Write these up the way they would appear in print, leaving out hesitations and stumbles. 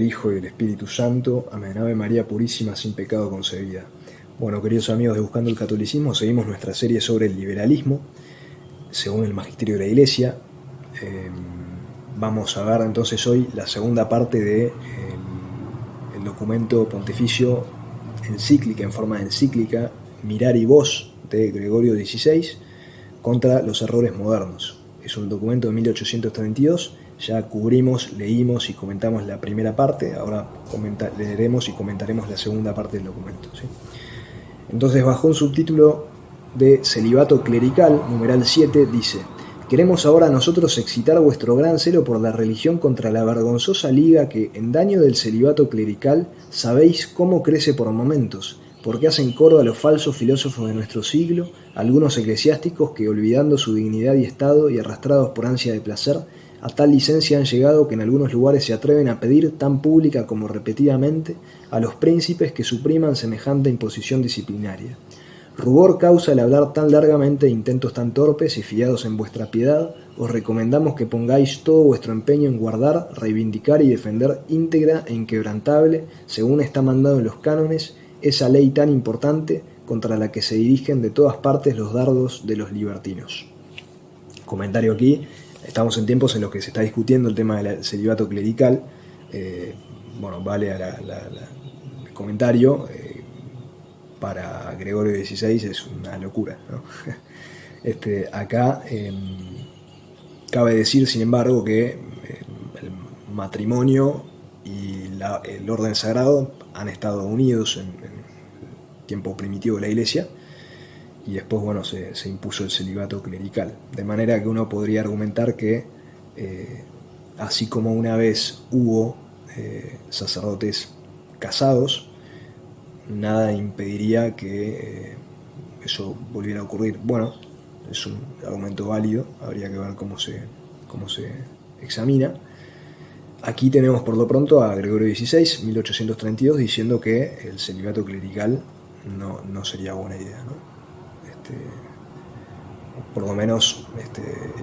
del Hijo y del Espíritu Santo. Amén. Ave María Purísima, sin pecado concebida. Bueno, queridos amigos de Buscando el Catolicismo, seguimos nuestra serie sobre el liberalismo, según el Magisterio de la Iglesia. Vamos a ver entonces hoy la segunda parte del documento pontificio encíclica, en forma encíclica, Mirari Vos, de Gregorio XVI, contra los errores modernos. Es un documento de 1832, ya cubrimos, leímos y comentamos la primera parte, ahora leeremos y comentaremos la segunda parte del documento, ¿sí? Entonces, bajo un subtítulo de Celibato Clerical, numeral 7, dice: queremos ahora nosotros excitar vuestro gran celo por la religión contra la vergonzosa liga que, en daño del celibato clerical, sabéis cómo crece por momentos, porque hacen coro a los falsos filósofos de nuestro siglo, algunos eclesiásticos que, olvidando su dignidad y estado y arrastrados por ansia de placer, a tal licencia han llegado que en algunos lugares se atreven a pedir, tan pública como repetidamente, a los príncipes que supriman semejante imposición disciplinaria. Rubor causa el hablar tan largamente de intentos tan torpes y fiados en vuestra piedad, os recomendamos que pongáis todo vuestro empeño en guardar, reivindicar y defender íntegra e inquebrantable, según está mandado en los cánones, esa ley tan importante contra la que se dirigen de todas partes los dardos de los libertinos. Comentario aquí, estamos en tiempos en los que se está discutiendo el tema del celibato clerical. Vale el comentario. Para Gregorio XVI es una locura, ¿no? Acá cabe decir, sin embargo, que el matrimonio y el orden sagrado han estado unidos en el tiempo primitivo de la Iglesia, y después se impuso el celibato clerical, de manera que uno podría argumentar que así como una vez hubo sacerdotes casados, nada impediría que eso volviera a ocurrir. Bueno, es un argumento válido, habría que ver cómo se examina. Aquí tenemos por lo pronto a Gregorio XVI, 1832, diciendo que el celibato clerical no sería buena idea, ¿no? Por lo menos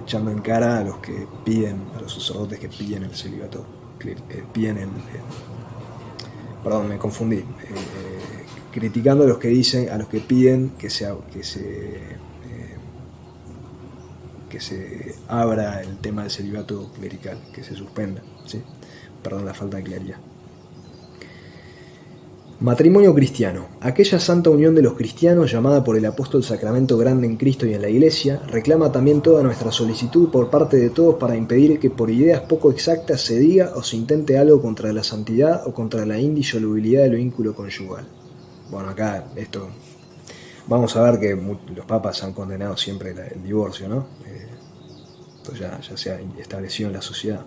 echando en cara a los que piden, a los sacerdotes que piden el celibato, perdón, me confundí, criticando a los que dicen, a los que piden que se abra el tema del celibato clerical, que se suspenda, ¿sí? Perdón la falta de claridad. Matrimonio cristiano. Aquella santa unión de los cristianos, llamada por el apóstol sacramento grande en Cristo y en la Iglesia, reclama también toda nuestra solicitud por parte de todos para impedir que por ideas poco exactas se diga o se intente algo contra la santidad o contra la indisolubilidad del vínculo conyugal. Bueno, acá vamos a ver que los papas han condenado siempre el divorcio, ¿no? Esto ya se ha establecido en la sociedad.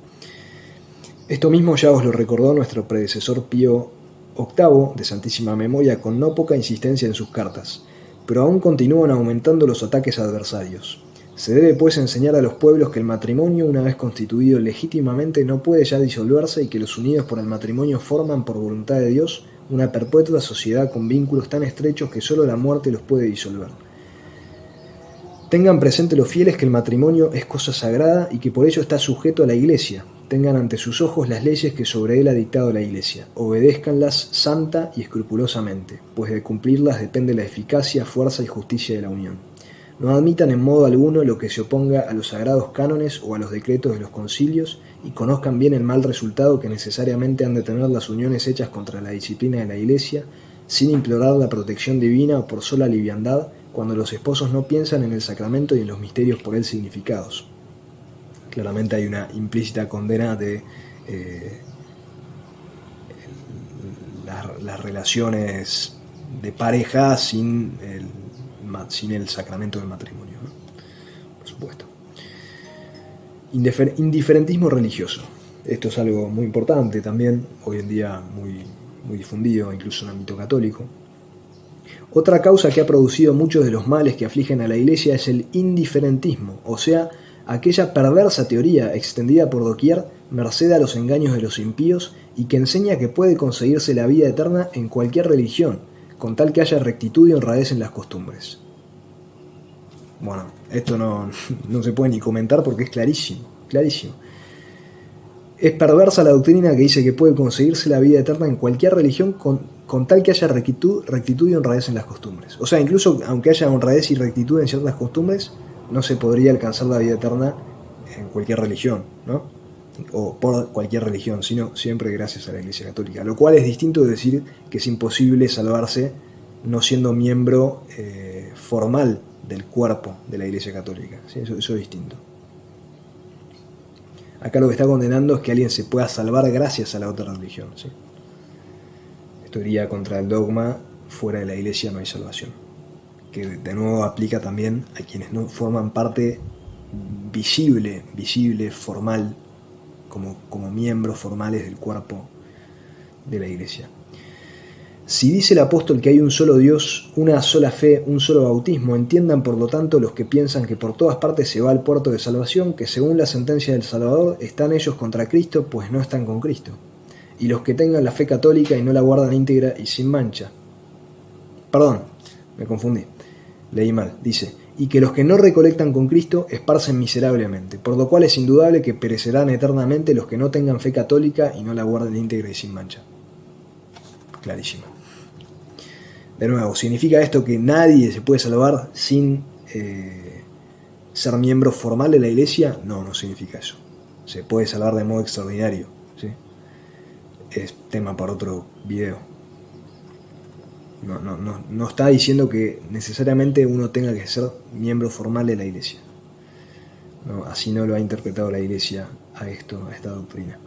Esto mismo ya os lo recordó nuestro predecesor Pío VIII, de santísima memoria, con no poca insistencia en sus cartas, pero aún continúan aumentando los ataques adversarios. Se debe pues enseñar a los pueblos que el matrimonio, una vez constituido legítimamente, no puede ya disolverse y que los unidos por el matrimonio forman, por voluntad de Dios, una perpetua sociedad con vínculos tan estrechos que solo la muerte los puede disolver. Tengan presente los fieles que el matrimonio es cosa sagrada y que por ello está sujeto a la Iglesia. Tengan ante sus ojos las leyes que sobre él ha dictado la Iglesia. Obedézcanlas santa y escrupulosamente, pues de cumplirlas depende la eficacia, fuerza y justicia de la unión. No admitan en modo alguno lo que se oponga a los sagrados cánones o a los decretos de los concilios, y conozcan bien el mal resultado que necesariamente han de tener las uniones hechas contra la disciplina de la Iglesia, sin implorar la protección divina o por sola liviandad, cuando los esposos no piensan en el sacramento y en los misterios por él significados. Claramente hay una implícita condena de las relaciones de pareja sin el sacramento del matrimonio, ¿no? Por supuesto. Indiferentismo religioso. Esto es algo muy importante también, hoy en día muy difundido, incluso en el ámbito católico. Otra causa que ha producido muchos de los males que afligen a la Iglesia es el indiferentismo, o sea, aquella perversa teoría extendida por doquier, merced a los engaños de los impíos, y que enseña que puede conseguirse la vida eterna en cualquier religión, con tal que haya rectitud y honradez en las costumbres. Bueno, esto no se puede ni comentar porque es clarísimo, clarísimo. Es perversa la doctrina que dice que puede conseguirse la vida eterna en cualquier religión con tal que haya rectitud y honradez en las costumbres. O sea, incluso aunque haya honradez y rectitud en ciertas costumbres, no se podría alcanzar la vida eterna en cualquier religión, ¿no? O por cualquier religión, sino siempre gracias a la Iglesia Católica. Lo cual es distinto de decir que es imposible salvarse no siendo miembro formal del cuerpo de la Iglesia Católica. ¿Sí? Eso es distinto. Acá lo que está condenando es que alguien se pueda salvar gracias a la otra religión. ¿Sí? Esto iría contra el dogma: fuera de la Iglesia no hay salvación. Que de nuevo aplica también a quienes no forman parte visible, formal, como miembros formales del cuerpo de la Iglesia. Si dice el apóstol que hay un solo Dios, una sola fe, un solo bautismo, entiendan por lo tanto los que piensan que por todas partes se va al puerto de salvación, que según la sentencia del Salvador están ellos contra Cristo, pues no están con Cristo. Y los que tengan la fe católica y no la guardan íntegra y sin mancha. Perdón, me confundí, leí mal, dice: y que los que no recolectan con Cristo esparcen miserablemente, por lo cual es indudable que perecerán eternamente los que no tengan fe católica y no la guarden íntegra y sin mancha. Clarísimo. De nuevo, ¿significa esto que nadie se puede salvar sin ser miembro formal de la Iglesia? No, no significa eso. Se puede salvar de modo extraordinario, ¿sí? Es tema para otro video. No está diciendo que necesariamente uno tenga que ser miembro formal de la Iglesia. No, así no lo ha interpretado la Iglesia a esta doctrina.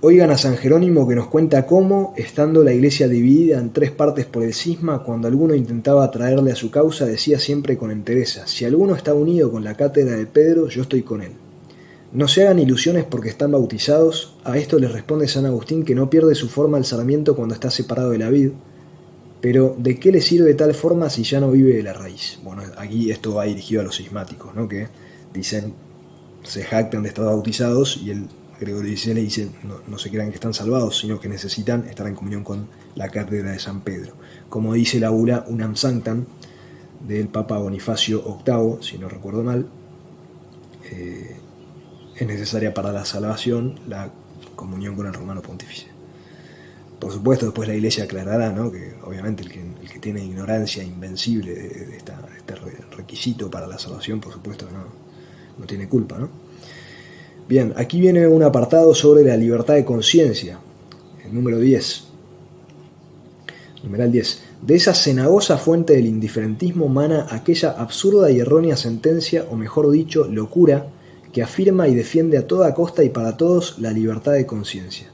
Oigan a San Jerónimo, que nos cuenta cómo, estando la Iglesia dividida en 3 partes por el cisma, cuando alguno intentaba atraerle a su causa, decía siempre con entereza: si alguno está unido con la cátedra de Pedro, yo estoy con él. No se hagan ilusiones porque están bautizados. A esto les responde San Agustín que no pierde su forma el sarmiento cuando está separado de la vid. Pero ¿de qué le sirve tal forma si ya no vive de la raíz? Bueno, aquí esto va dirigido a los cismáticos, ¿no? Que dicen, se jactan de estar bautizados, y el Gregorio XVI le dice: no se crean que están salvados, sino que necesitan estar en comunión con la cátedra de San Pedro. Como dice la bula Unam Sanctam del Papa Bonifacio VIII, si no recuerdo mal, es necesaria para la salvación la comunión con el romano pontífice. Por supuesto, después la Iglesia aclarará, ¿no?, que obviamente el que tiene ignorancia invencible de este requisito para la salvación, por supuesto no tiene culpa, ¿no? Bien, aquí viene un apartado sobre la libertad de conciencia, el número 10. Numeral 10. De esa cenagosa fuente del indiferentismo mana aquella absurda y errónea sentencia, o mejor dicho, locura, que afirma y defiende a toda costa y para todos la libertad de conciencia.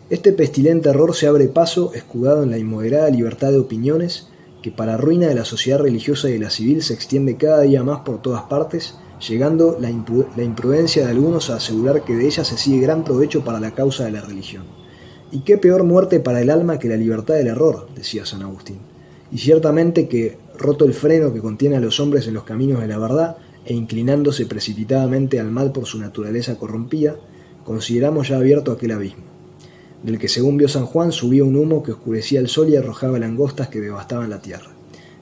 Este pestilente error se abre paso, escudado en la inmoderada libertad de opiniones, que para ruina de la sociedad religiosa y de la civil se extiende cada día más por todas partes, llegando la imprudencia de algunos a asegurar que de ella se sigue gran provecho para la causa de la religión. Y qué peor muerte para el alma que la libertad del error, decía San Agustín. Y ciertamente que, roto el freno que contiene a los hombres en los caminos de la verdad, e inclinándose precipitadamente al mal por su naturaleza corrompida, consideramos ya abierto aquel abismo, del que según vio San Juan subía un humo que oscurecía el sol y arrojaba langostas que devastaban la tierra.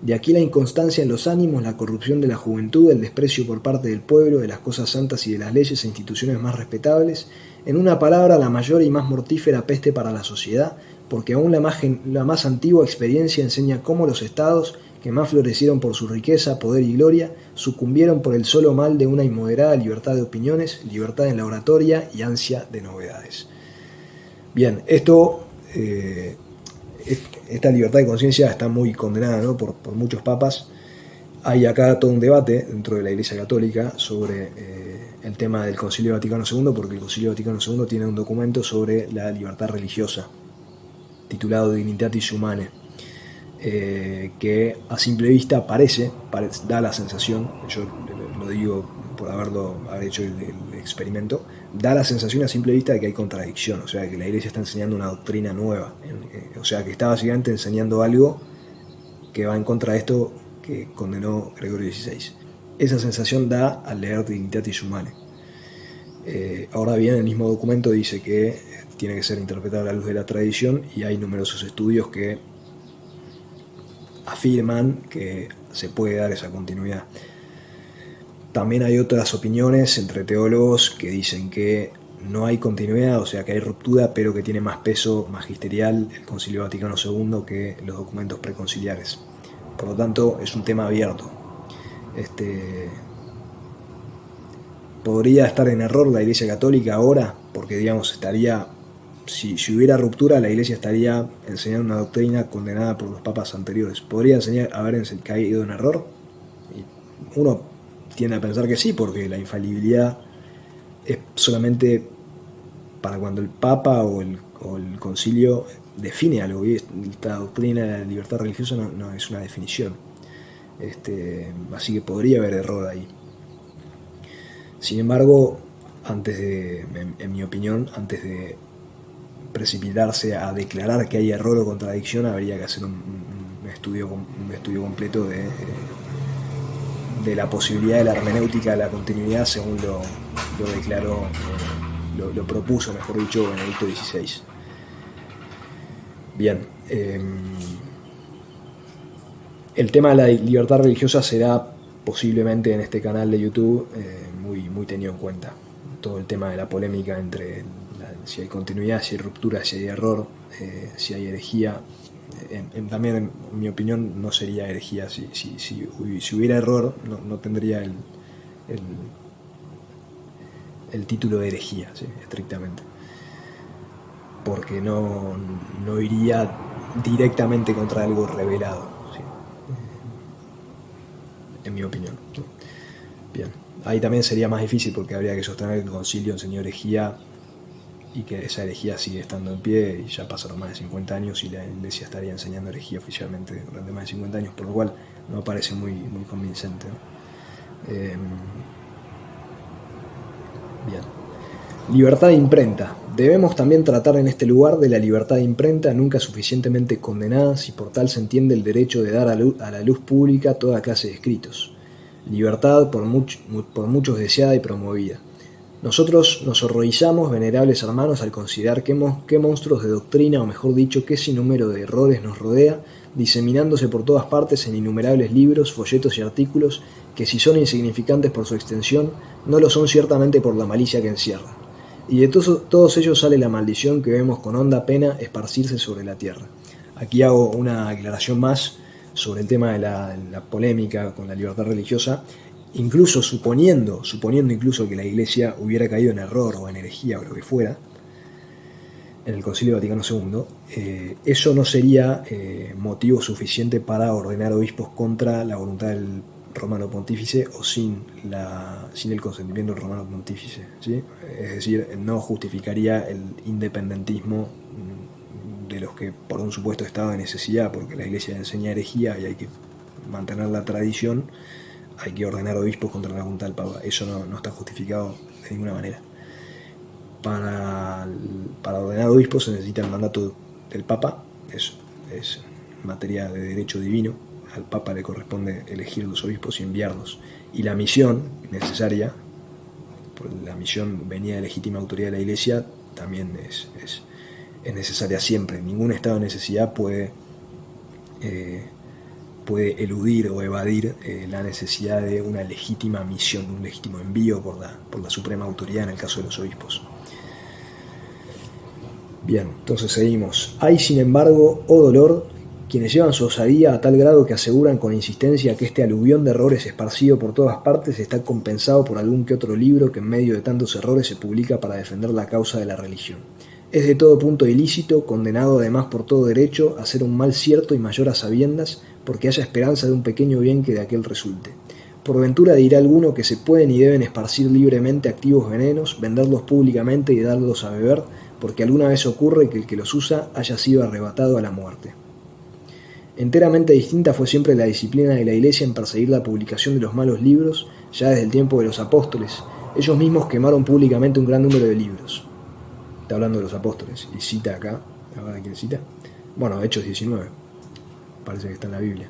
De aquí la inconstancia en los ánimos, la corrupción de la juventud, el desprecio por parte del pueblo de las cosas santas y de las leyes e instituciones más respetables, en una palabra, la mayor y más mortífera peste para la sociedad, porque aún la más antigua experiencia enseña cómo los estados, que más florecieron por su riqueza, poder y gloria, sucumbieron por el solo mal de una inmoderada libertad de opiniones, libertad en la oratoria y ansia de novedades. Bien, esta libertad de conciencia está muy condenada, ¿no?, por muchos papas. Hay acá todo un debate dentro de la Iglesia Católica sobre el tema del Concilio Vaticano II, porque el Concilio Vaticano II tiene un documento sobre la libertad religiosa, titulado Dignitatis Humanae, que a simple vista da la sensación, yo lo digo por haber hecho el experimento, da la sensación a simple vista de que hay contradicción, o sea, que la Iglesia está enseñando una doctrina nueva, o sea, que está básicamente enseñando algo que va en contra de esto que condenó Gregorio XVI. Esa sensación da al leer Dignitatis Humanae. Ahora bien, el mismo documento dice que tiene que ser interpretado a la luz de la tradición, y hay numerosos estudios que afirman que se puede dar esa continuidad. También hay otras opiniones entre teólogos que dicen que no hay continuidad, o sea que hay ruptura, pero que tiene más peso magisterial el Concilio Vaticano II que los documentos preconciliares. Por lo tanto, es un tema abierto. Podría estar en error la Iglesia Católica ahora, porque digamos estaría, si hubiera ruptura, la Iglesia estaría enseñando una doctrina condenada por los papas anteriores. ¿Podría haber caído en error? Y uno tiende a pensar que sí, porque la infalibilidad es solamente para cuando el Papa o el Concilio define algo, y esta doctrina de la libertad religiosa no es una definición. Así que podría haber error ahí. Sin embargo, en mi opinión, antes de precipitarse a declarar que hay error o contradicción, habría que hacer un estudio completo de la posibilidad de la hermenéutica de la continuidad, según lo declaró, lo propuso, mejor dicho, Benedicto XVI. Bien, el tema de la libertad religiosa será posiblemente en este canal de YouTube muy tenido en cuenta. Todo el tema de la polémica entre si hay continuidad, si hay ruptura, si hay error, si hay herejía. También, en mi opinión, no sería herejía. Si hubiera error, no tendría el título de herejía, ¿sí? Estrictamente. Porque no iría directamente contra algo revelado, ¿sí? En mi opinión. Bien. Ahí también sería más difícil porque habría que sostener que el concilio enseñó herejía y que esa herejía sigue estando en pie, y ya pasaron más de 50 años y la Iglesia estaría enseñando herejía oficialmente durante más de 50 años, por lo cual no parece muy convincente, ¿no? Bien. Libertad de imprenta. Debemos también tratar en este lugar de la libertad de imprenta, nunca suficientemente condenada, si por tal se entiende el derecho de dar a la luz pública toda clase de escritos. Libertad por muchos deseada y promovida. Nosotros nos horrorizamos, venerables hermanos, al considerar qué monstruos de doctrina, o mejor dicho, qué sinnúmero de errores nos rodea, diseminándose por todas partes en innumerables libros, folletos y artículos, que si son insignificantes por su extensión, no lo son ciertamente por la malicia que encierran. Y de todos ellos sale la maldición que vemos con honda pena esparcirse sobre la tierra. Aquí hago una aclaración más sobre el tema de la polémica con la libertad religiosa, incluso suponiendo incluso que la Iglesia hubiera caído en error o en herejía o lo que fuera, en el Concilio Vaticano II, eso no sería motivo suficiente para ordenar obispos contra la voluntad del romano pontífice o sin el consentimiento del romano pontífice, ¿sí? Es decir, no justificaría el independentismo de los que por un supuesto estado de necesidad, porque la Iglesia enseña herejía y hay que mantener la tradición, hay que ordenar obispos contra la voluntad del Papa. Eso no está justificado de ninguna manera. Para ordenar obispos se necesita el mandato del Papa, es materia de derecho divino. Al Papa le corresponde elegir los obispos y enviarlos. Y la misión necesaria, la misión venida de legítima autoridad de la Iglesia, también es necesaria siempre. Ningún estado de necesidad puede eludir o evadir la necesidad de una legítima misión, un legítimo envío por la suprema autoridad en el caso de los obispos. Bien, entonces seguimos. Hay, sin embargo, oh dolor, quienes llevan su osadía a tal grado que aseguran con insistencia que este aluvión de errores esparcido por todas partes está compensado por algún que otro libro que en medio de tantos errores se publica para defender la causa de la religión. Es de todo punto ilícito, condenado además por todo derecho, a hacer un mal cierto y mayor a sabiendas, porque haya esperanza de un pequeño bien que de aquel resulte. Por ventura dirá alguno que se pueden y deben esparcir libremente activos venenos, venderlos públicamente y darlos a beber, porque alguna vez ocurre que el que los usa haya sido arrebatado a la muerte. Enteramente distinta fue siempre la disciplina de la Iglesia en perseguir la publicación de los malos libros, ya desde el tiempo de los apóstoles. Ellos mismos quemaron públicamente un gran número de libros. Está hablando de los apóstoles, y cita acá, ¿ahora quién cita? Bueno, Hechos 19, parece que está en la Biblia.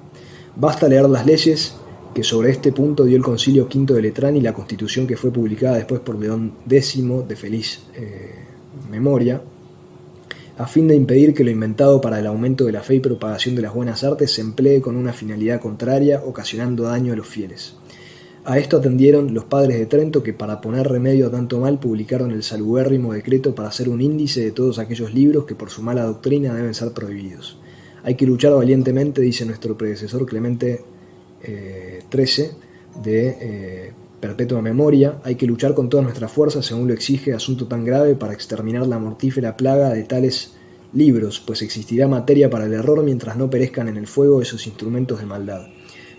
Basta leer las leyes que sobre este punto dio el Concilio V de Letrán y la Constitución que fue publicada después por León X de feliz memoria, a fin de impedir que lo inventado para el aumento de la fe y propagación de las buenas artes se emplee con una finalidad contraria, ocasionando daño a los fieles. A esto atendieron los padres de Trento, que para poner remedio a tanto mal publicaron el salubérrimo decreto para hacer un índice de todos aquellos libros que por su mala doctrina deben ser prohibidos. Hay que luchar valientemente, dice nuestro predecesor Clemente XIII, de perpetua memoria, hay que luchar con todas nuestras fuerzas según lo exige asunto tan grave para exterminar la mortífera plaga de tales libros, pues existirá materia para el error mientras no perezcan en el fuego esos instrumentos de maldad.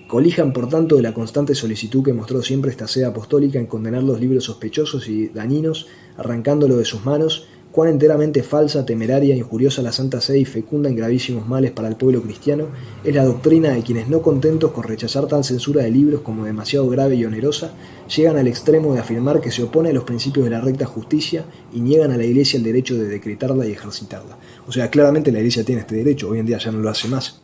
Colijan, por tanto, de la constante solicitud que mostró siempre esta sede apostólica en condenar los libros sospechosos y dañinos, arrancándolo de sus manos, cuán enteramente falsa, temeraria, injuriosa la Santa Sede y fecunda en gravísimos males para el pueblo cristiano es la doctrina de quienes, no contentos con rechazar tal censura de libros como demasiado grave y onerosa, llegan al extremo de afirmar que se opone a los principios de la recta justicia y niegan a la Iglesia el derecho de decretarla y ejercitarla. O sea, claramente la Iglesia tiene este derecho, hoy en día ya no lo hace más.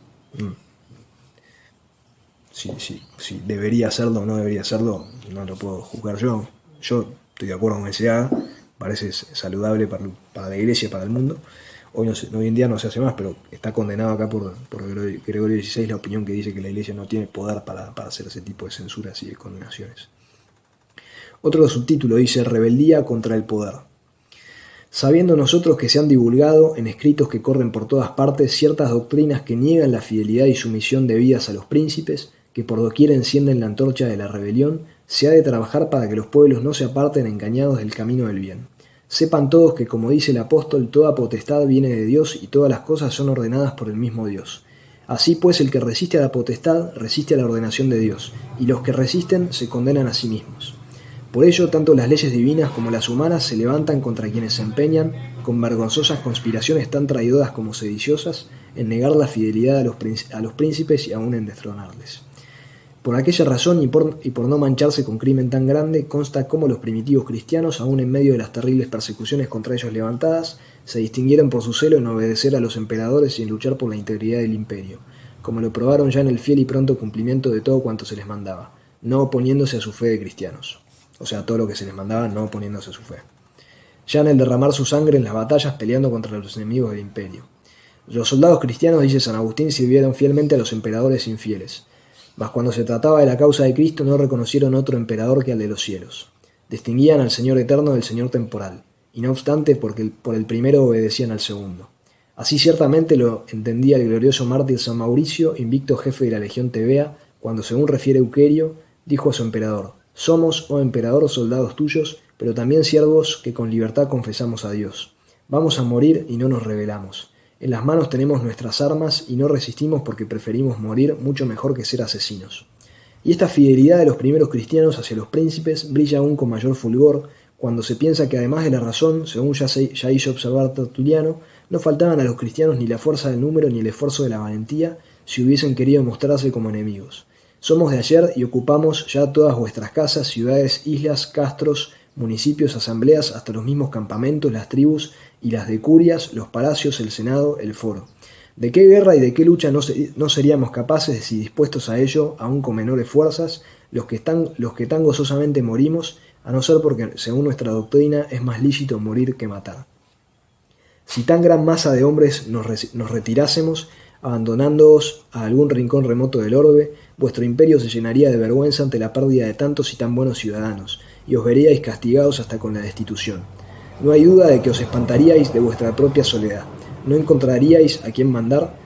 Si debería hacerlo o no debería hacerlo, no lo puedo juzgar yo. Yo estoy de acuerdo con que se haga, parece saludable para la Iglesia y para el mundo. Hoy en día no se hace más, pero está condenado acá por Gregorio XVI la opinión que dice que la Iglesia no tiene poder para hacer ese tipo de censuras y de condenaciones. Otro subtítulo dice: rebeldía contra el poder. Sabiendo nosotros que se han divulgado en escritos que corren por todas partes ciertas doctrinas que niegan la fidelidad y sumisión debidas a los príncipes, que por doquier encienden la antorcha de la rebelión, se ha de trabajar para que los pueblos no se aparten engañados del camino del bien. Sepan todos que, como dice el apóstol, toda potestad viene de Dios y todas las cosas son ordenadas por el mismo Dios. Así pues, el que resiste a la potestad resiste a la ordenación de Dios, y los que resisten se condenan a sí mismos. Por ello, tanto las leyes divinas como las humanas se levantan contra quienes se empeñan, con vergonzosas conspiraciones tan traidoras como sediciosas, en negar la fidelidad a los príncipes y aún en destronarles. Por aquella razón y por no mancharse con crimen tan grande, consta cómo los primitivos cristianos, aún en medio de las terribles persecuciones contra ellos levantadas, se distinguieron por su celo en obedecer a los emperadores y en luchar por la integridad del imperio, como lo probaron ya en el fiel y pronto cumplimiento de todo cuanto se les mandaba, no oponiéndose a su fe de cristianos. O sea, todo lo que se les mandaba, no oponiéndose a su fe. Ya en el derramar su sangre en las batallas, peleando contra los enemigos del imperio. Los soldados cristianos, dice San Agustín, sirvieron fielmente a los emperadores infieles. Mas cuando se trataba de la causa de Cristo no reconocieron otro emperador que al de los cielos. Distinguían al Señor eterno del Señor temporal, y no obstante por el primero obedecían al segundo. Así ciertamente lo entendía el glorioso mártir San Mauricio, invicto jefe de la legión tebea, cuando, según refiere Euquerio, dijo a su emperador: «Somos, oh emperador, soldados tuyos, pero también siervos que con libertad confesamos a Dios. Vamos a morir y no nos rebelamos. En las manos tenemos nuestras armas y no resistimos porque preferimos morir mucho mejor que ser asesinos». Y esta fidelidad de los primeros cristianos hacia los príncipes brilla aún con mayor fulgor cuando se piensa que, además de la razón, según ya hizo observar Tertuliano, no faltaban a los cristianos ni la fuerza del número ni el esfuerzo de la valentía si hubiesen querido mostrarse como enemigos. Somos de ayer y ocupamos ya todas vuestras casas, ciudades, islas, castros, municipios, asambleas, hasta los mismos campamentos, las tribus y las decurias, los palacios, el senado, el foro. ¿De qué guerra y de qué lucha no seríamos capaces si dispuestos a ello, aún con menores fuerzas, los que tan gozosamente morimos, a no ser porque, según nuestra doctrina, es más lícito morir que matar? Si tan gran masa de hombres nos retirásemos, abandonándoos a algún rincón remoto del orbe, vuestro imperio se llenaría de vergüenza ante la pérdida de tantos y tan buenos ciudadanos, y os veríais castigados hasta con la destitución. No hay duda de que os espantaríais de vuestra propia soledad, no encontraríais a quien mandar,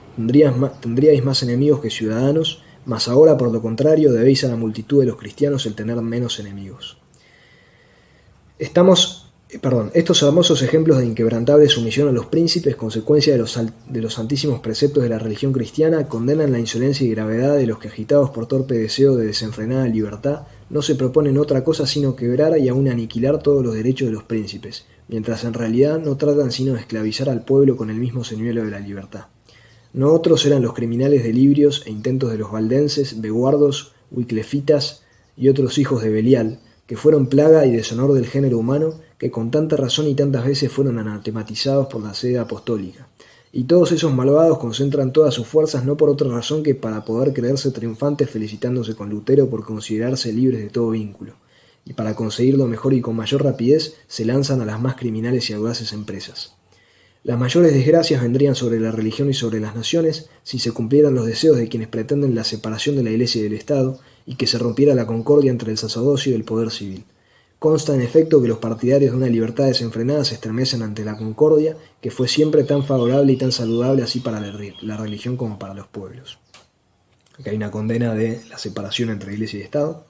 tendríais más enemigos que ciudadanos, mas ahora, por lo contrario, debéis a la multitud de los cristianos el tener menos enemigos. Estos hermosos ejemplos de inquebrantable sumisión a los príncipes, consecuencia de los santísimos preceptos de la religión cristiana, condenan la insolencia y gravedad de los que, agitados por torpe deseo de desenfrenada libertad, no se proponen otra cosa sino quebrar y aún aniquilar todos los derechos de los príncipes, mientras en realidad no tratan sino de esclavizar al pueblo con el mismo señuelo de la libertad. No otros eran los criminales delibrios e intentos de los valdenses, beguardos, wiclefitas y otros hijos de Belial, que fueron plaga y deshonor del género humano, que con tanta razón y tantas veces fueron anatematizados por la sede apostólica. Y todos esos malvados concentran todas sus fuerzas no por otra razón que para poder creerse triunfantes felicitándose con Lutero por considerarse libres de todo vínculo, y para conseguirlo mejor y con mayor rapidez se lanzan a las más criminales y audaces empresas. Las mayores desgracias vendrían sobre la religión y sobre las naciones si se cumplieran los deseos de quienes pretenden la separación de la Iglesia y del Estado y que se rompiera la concordia entre el sacerdocio y el poder civil. Consta en efecto que los partidarios de una libertad desenfrenada se estremecen ante la concordia, que fue siempre tan favorable y tan saludable así para la religión como para los pueblos. Acá hay una condena de la separación entre Iglesia y Estado.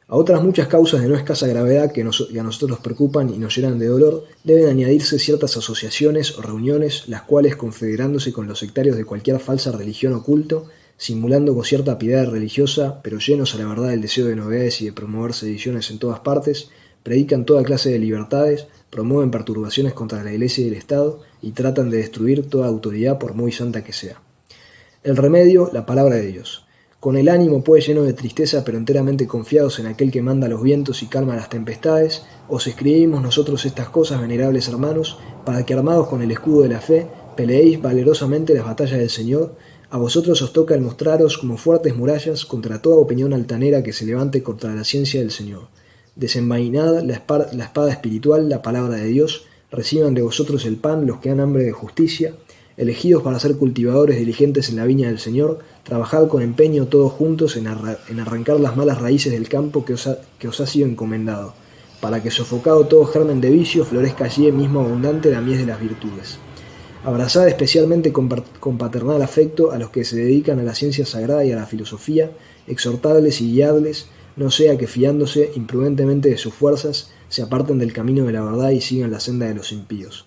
A otras muchas causas de no escasa gravedad que a nosotros nos preocupan y nos llenan de dolor, deben añadirse ciertas asociaciones o reuniones, las cuales, confederándose con los sectarios de cualquier falsa religión o culto, simulando con cierta piedad religiosa, pero llenos a la verdad del deseo de novedades y de promover sediciones en todas partes, predican toda clase de libertades, promueven perturbaciones contra la Iglesia y el Estado y tratan de destruir toda autoridad por muy santa que sea. El remedio, la palabra de Dios. Con el ánimo pues lleno de tristeza, pero enteramente confiados en aquel que manda los vientos y calma las tempestades, os escribimos nosotros estas cosas, venerables hermanos, para que armados con el escudo de la fe, peleéis valerosamente las batallas del Señor. A vosotros os toca el mostraros como fuertes murallas contra toda opinión altanera que se levante contra la ciencia del Señor. Desenvainad la espada espiritual, la palabra de Dios, reciban de vosotros el pan los que han hambre de justicia, elegidos para ser cultivadores diligentes en la viña del Señor, trabajad con empeño todos juntos en arrancar las malas raíces del campo que os ha sido encomendado, para que sofocado todo germen de vicio florezca allí mismo abundante la mies de las virtudes. Abrazad especialmente con paternal afecto a los que se dedican a la ciencia sagrada y a la filosofía, exhortadles y guiadles, no sea que fiándose imprudentemente de sus fuerzas, se aparten del camino de la verdad y sigan la senda de los impíos.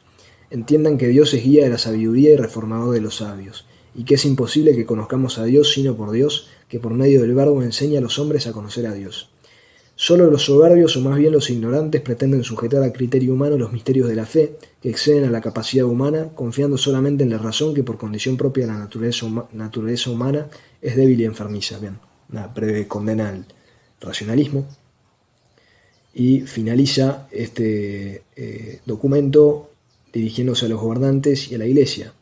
Entiendan que Dios es guía de la sabiduría y reformador de los sabios, y que es imposible que conozcamos a Dios sino por Dios, que por medio del Verbo enseña a los hombres a conocer a Dios. Solo los soberbios, o más bien los ignorantes, pretenden sujetar a criterio humano los misterios de la fe, que exceden a la capacidad humana, confiando solamente en la razón que por condición propia de la naturaleza humana es débil y enfermiza. Bien, una breve condena al racionalismo. Y finaliza este documento dirigiéndose a los gobernantes y a la Iglesia.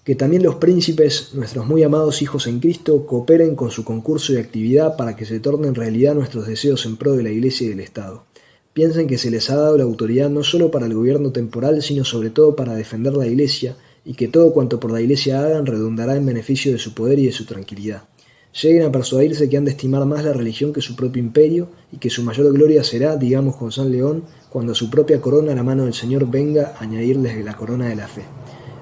Que también los príncipes, nuestros muy amados hijos en Cristo, cooperen con su concurso y actividad para que se tornen realidad nuestros deseos en pro de la Iglesia y del Estado. Piensen que se les ha dado la autoridad no solo para el gobierno temporal, sino sobre todo para defender la Iglesia, y que todo cuanto por la Iglesia hagan redundará en beneficio de su poder y de su tranquilidad. Lleguen a persuadirse que han de estimar más la religión que su propio imperio, y que su mayor gloria será, digamos con San León, cuando su propia corona a la mano del Señor venga a añadirles la corona de la fe.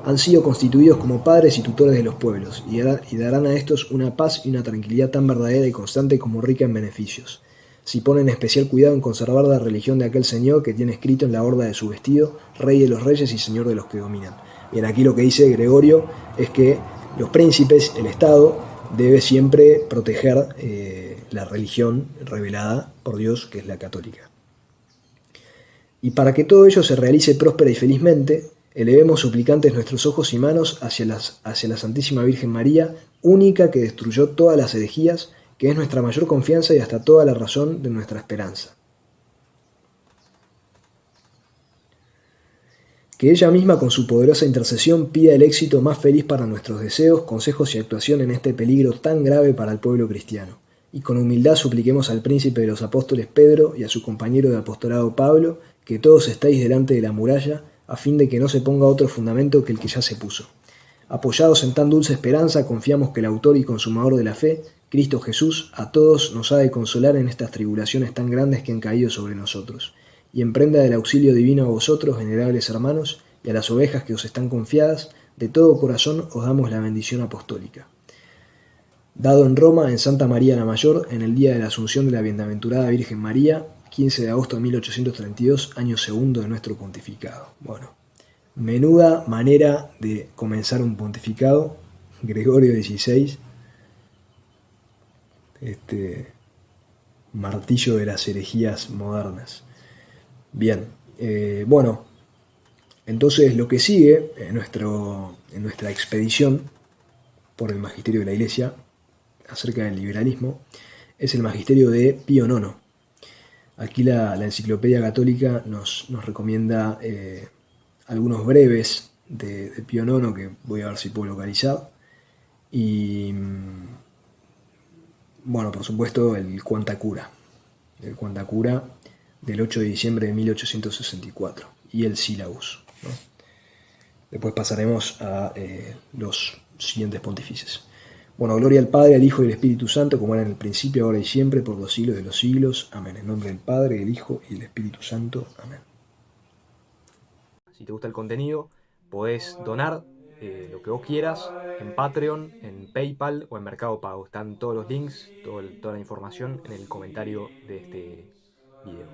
Han sido constituidos como padres y tutores de los pueblos, y darán a estos una paz y una tranquilidad tan verdadera y constante como rica en beneficios. Si ponen especial cuidado en conservar la religión de aquel Señor que tiene escrito en la borda de su vestido, Rey de los reyes y Señor de los que dominan. Bien, aquí lo que dice Gregorio es que los príncipes, el Estado, debe siempre proteger la religión revelada por Dios, que es la católica. Y para que todo ello se realice próspera y felizmente, elevemos suplicantes nuestros ojos y manos hacia la Santísima Virgen María, única que destruyó todas las herejías, que es nuestra mayor confianza y hasta toda la razón de nuestra esperanza. Que ella misma con su poderosa intercesión pida el éxito más feliz para nuestros deseos, consejos y actuación en este peligro tan grave para el pueblo cristiano. Y con humildad supliquemos al príncipe de los apóstoles Pedro y a su compañero de apostolado Pablo, que todos estéis delante de la muralla, a fin de que no se ponga otro fundamento que el que ya se puso. Apoyados en tan dulce esperanza, confiamos que el autor y consumador de la fe, Cristo Jesús, a todos nos ha de consolar en estas tribulaciones tan grandes que han caído sobre nosotros, y en prenda del auxilio divino a vosotros, venerables hermanos, y a las ovejas que os están confiadas, de todo corazón os damos la bendición apostólica. Dado en Roma, en Santa María la Mayor, en el día de la Asunción de la Bienaventurada Virgen María, 15 de agosto de 1832, año segundo de nuestro pontificado. Bueno, menuda manera de comenzar un pontificado, Gregorio XVI, martillo de las herejías modernas. Bien, bueno, entonces lo que sigue en nuestra expedición por el magisterio de la Iglesia acerca del liberalismo es el magisterio de Pío IX. Aquí la Enciclopedia Católica nos recomienda algunos breves de Pío IX que voy a ver si puedo localizar. Y bueno, por supuesto, el Quanta Cura del 8 de diciembre de 1864 y el Sílabus, ¿no? Después pasaremos a los siguientes pontífices. Bueno, gloria al Padre, al Hijo y al Espíritu Santo, como era en el principio, ahora y siempre, por los siglos de los siglos. Amén. En nombre del Padre, del Hijo y del Espíritu Santo. Amén. Si te gusta el contenido, podés donar lo que vos quieras en Patreon, en PayPal o en Mercado Pago. Están todos los links, toda la información en el comentario de este video.